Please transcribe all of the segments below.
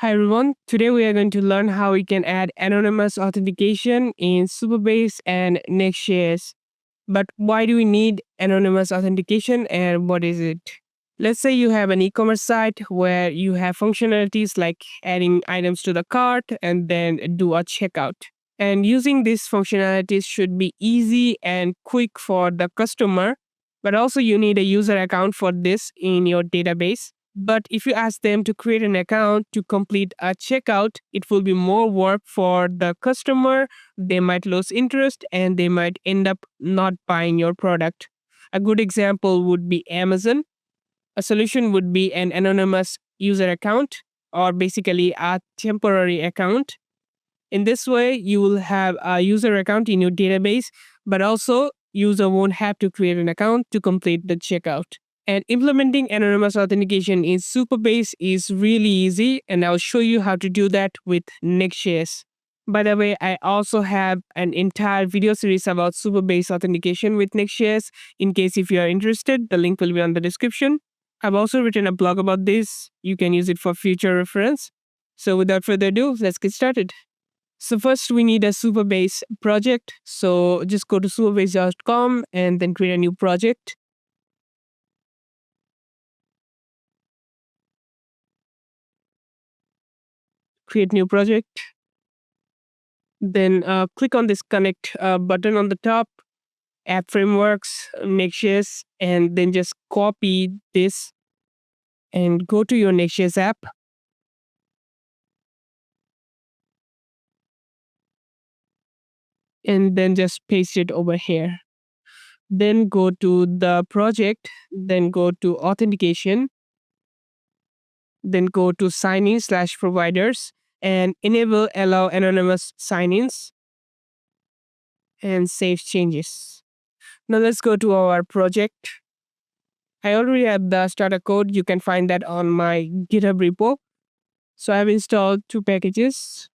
Hi everyone, today we are going to learn how we can add anonymous authentication in Supabase and Next.js. But why do we need anonymous authentication and what is it? Let's say you have an e-commerce site where you have functionalities like adding items to the cart and then do a checkout. And using these functionalities should be easy and quick for the customer, but also you need a user account for this in your database. But if you ask them to create an account to complete a checkout, it will be more work for the customer. They might lose interest and they might end up not buying your product. A good example would be Amazon. A solution would be an anonymous user account or basically a temporary account. In this way, you will have a user account in your database, but also user won't have to create an account to complete the checkout. And implementing anonymous authentication in Supabase is really easy, and I'll show you how to do that with Next.js. By the way, I also have an entire video series about Supabase authentication with Next.js. In case if you are interested, the link will be on the description. I've also written a blog about this. You can use it for future reference. So without further ado, let's get started. So first we need a Supabase project. So just go to supabase.com and then create a new project. Create new project. Then click on this connect button on the top, app frameworks, Next.js, and then just copy this and go to your Next.js app. And then just paste it over here. Then go to the project, then go to authentication, then go to sign-in/providers and enable allow anonymous sign-ins and save changes. Now let's go to our project. I already have the starter code. You can find that on my GitHub repo. So I've installed two packages.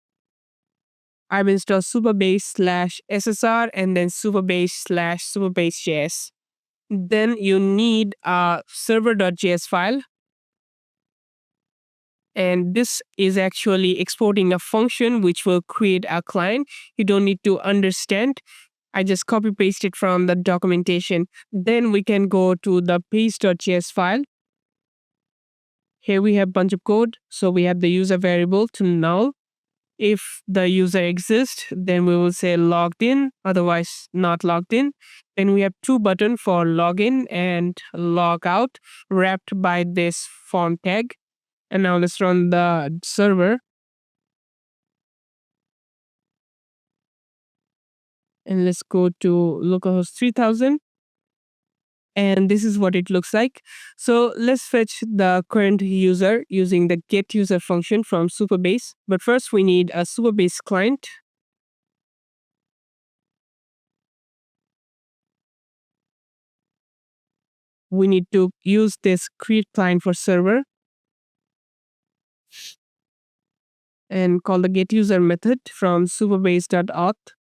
I've installed Supabase/SSR and then Supabase/Supabase.js. Then you need a server.js file. And this is actually exporting a function which will create a client. You don't need to understand. I just copy paste it from the documentation. Then we can go to the page.js file. Here we have a bunch of code. So we have the user variable to null. If the user exists, then we will say logged in, otherwise not logged in. Then we have two buttons for login and log out wrapped by this form tag. And now let's run the server. And let's go to localhost 3000. And this is what it looks like. So let's fetch the current user using the getUser function from Supabase. But first we need a Supabase client. We need to use this create client for server and call the getUser method from supabase.auth.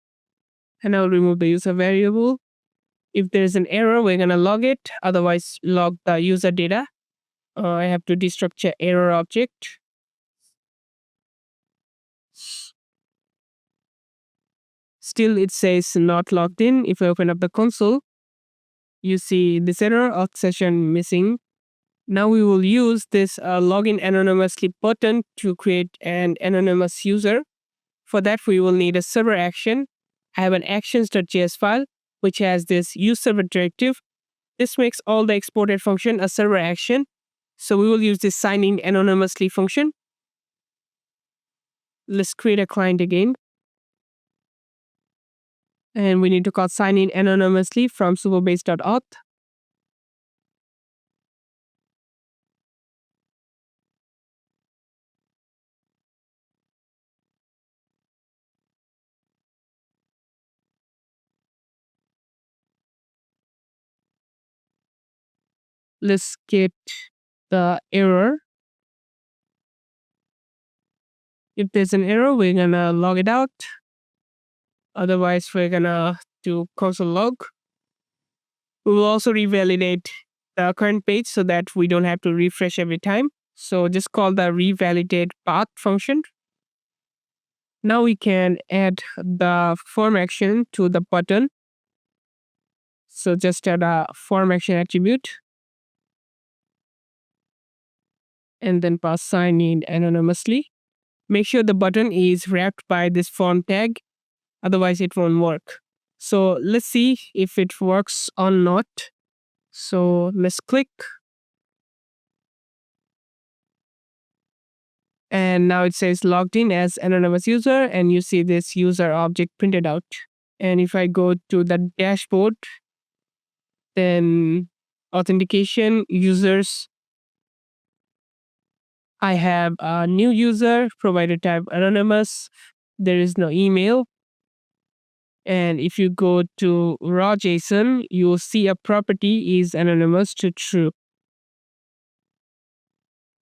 And I'll remove the user variable. If there's an error, we're going to log it. Otherwise, log the user data. I have to destructure error object. Still, it says not logged in. If I open up the console, you see this error, auth session missing. Now we will use this login anonymously button to create an anonymous user. For that, we will need a server action. I have an actions.js file, which has this use server directive. This makes all the exported function a server action. So we will use this sign in anonymously function. Let's create a client again. And we need to call sign in anonymously from supabase.auth. Let's get the error. If there's an error, we're gonna log it out. Otherwise, we're gonna do console log. We will also revalidate the current page so that we don't have to refresh every time. So just call the revalidate path function. Now we can add the form action to the button. So just add a form action attribute and then pass sign in anonymously. Make sure the button is wrapped by this form tag, otherwise it won't work. So let's see if it works or not. So let's click. And now it says logged in as anonymous user, and you see this user object printed out. And if I go to the dashboard, then authentication users, I have a new user, provider type anonymous. There is no email. And if you go to raw JSON, you will see a property is anonymous to true.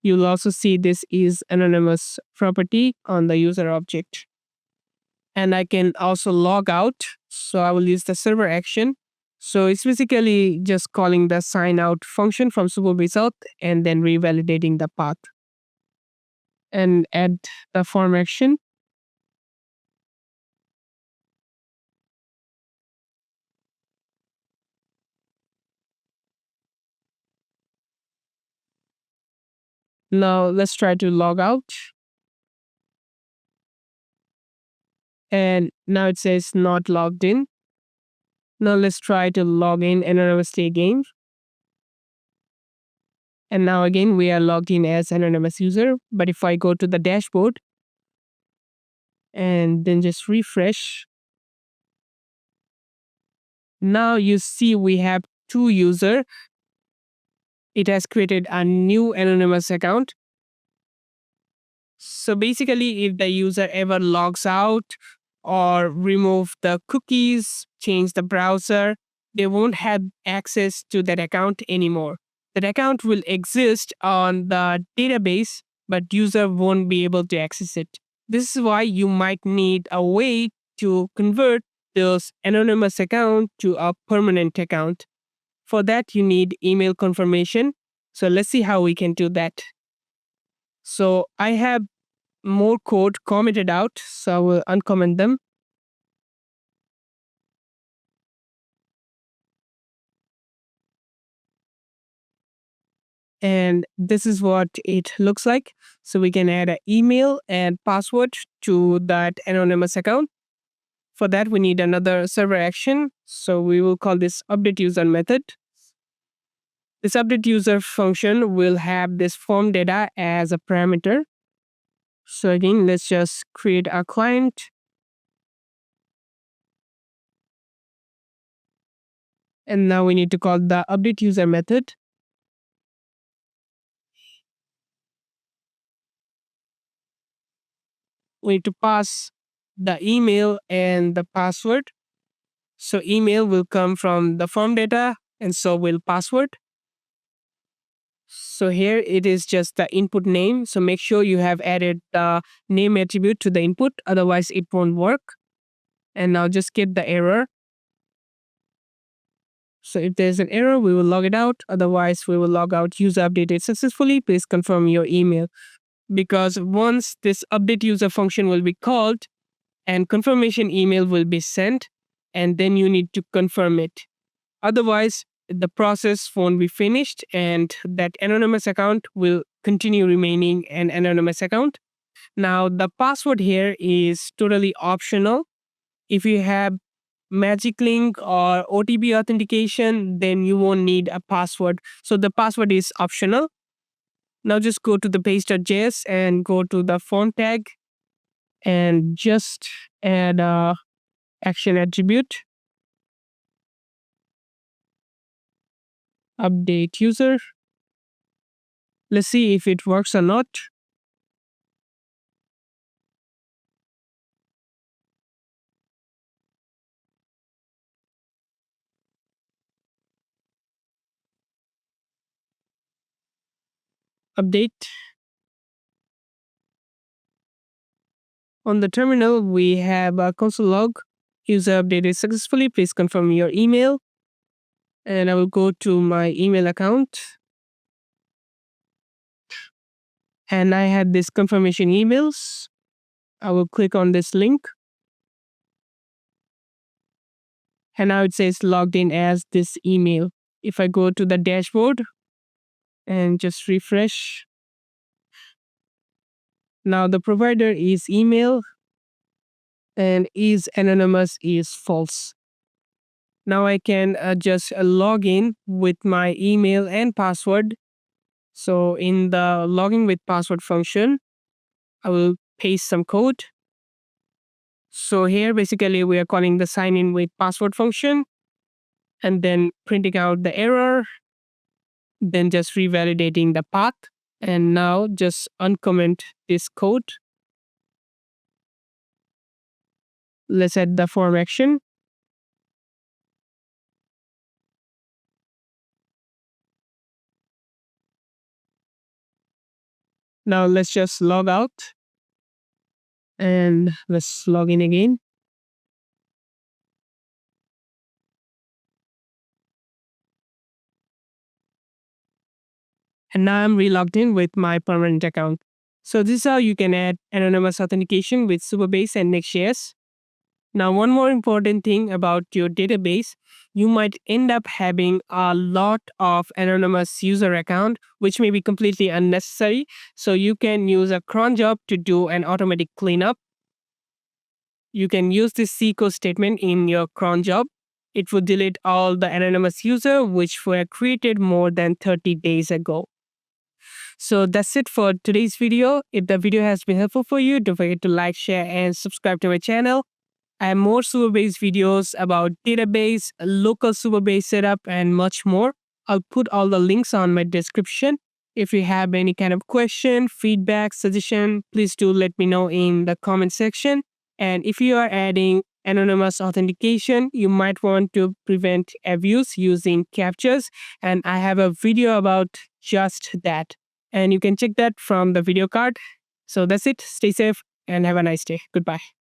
You'll also see this is anonymous property on the user object. And I can also log out. So I will use the server action. So it's basically just calling the sign out function from Supabase auth and then revalidating the path. And add the form action. Now let's try to log out. And now it says not logged in. Now let's try to log in anonymously again. And now again, we are logged in as anonymous user. But if I go to the dashboard and then just refresh, now you see we have two users. It has created a new anonymous account. So basically, if the user ever logs out or remove the cookies, change the browser, they won't have access to that account anymore. That account will exist on the database, but user won't be able to access it. This is why you might need a way to convert those anonymous account to a permanent account. For that, you need email confirmation. So let's see how we can do that. So I have more code commented out, so I will uncomment them. And this is what it looks like. So we can add an email and password to that anonymous account. For that, we need another server action. So we will call this update user method. This update user function will have this form data as a parameter. So again, let's just create a client. And now we need to call the update user method. We need to pass the email and the password. So email will come from the form data, and so will password. So here it is just the input name. So make sure you have added the name attribute to the input, otherwise it won't work. And now just get the error. So if there's an error, we will log it out. Otherwise, we will log out user updated successfully. Please confirm your email. Because once this update user function will be called and confirmation email will be sent, and then you need to confirm it. Otherwise, the process won't be finished and that anonymous account will continue remaining an anonymous account. Now, the password here is totally optional. If you have magic link or OTP authentication, then you won't need a password. So the password is optional. Now just go to the base.js and go to the form tag and just add a action attribute. Update user. Let's see if it works or not. Update. On the terminal, we have a console log. User updated successfully. Please confirm your email. And I will go to my email account. And I had this confirmation emails. I will click on this link. And now it says logged in as this email. If I go to the dashboard and just refresh, now the provider is email and is anonymous is false. Now I can just log in with my email and password. So in the login with password function, I will paste some code. So here basically we are calling the sign in with password function and then printing out the error, then just revalidating the path. And now just uncomment this code. Let's add the form action. Now let's just log out and let's log in again. And now I'm relogged in with my permanent account. So this is how you can add anonymous authentication with Supabase and Next.js. Now, one more important thing about your database, you might end up having a lot of anonymous user account, which may be completely unnecessary. So you can use a cron job to do an automatic cleanup. You can use this C code statement in your cron job. It will delete all the anonymous user which were created more than 30 days ago. So that's it for today's video. If the video has been helpful for you, don't forget to like, share, and subscribe to my channel. I have more Supabase videos about database, local Supabase setup, and much more. I'll put all the links on my description. If you have any kind of question, feedback, suggestion, please do let me know in the comment section. And if you are adding anonymous authentication, you might want to prevent abuse using captchas. And I have a video about just that. And you can check that from the video card. So that's it. Stay safe and have a nice day. Goodbye.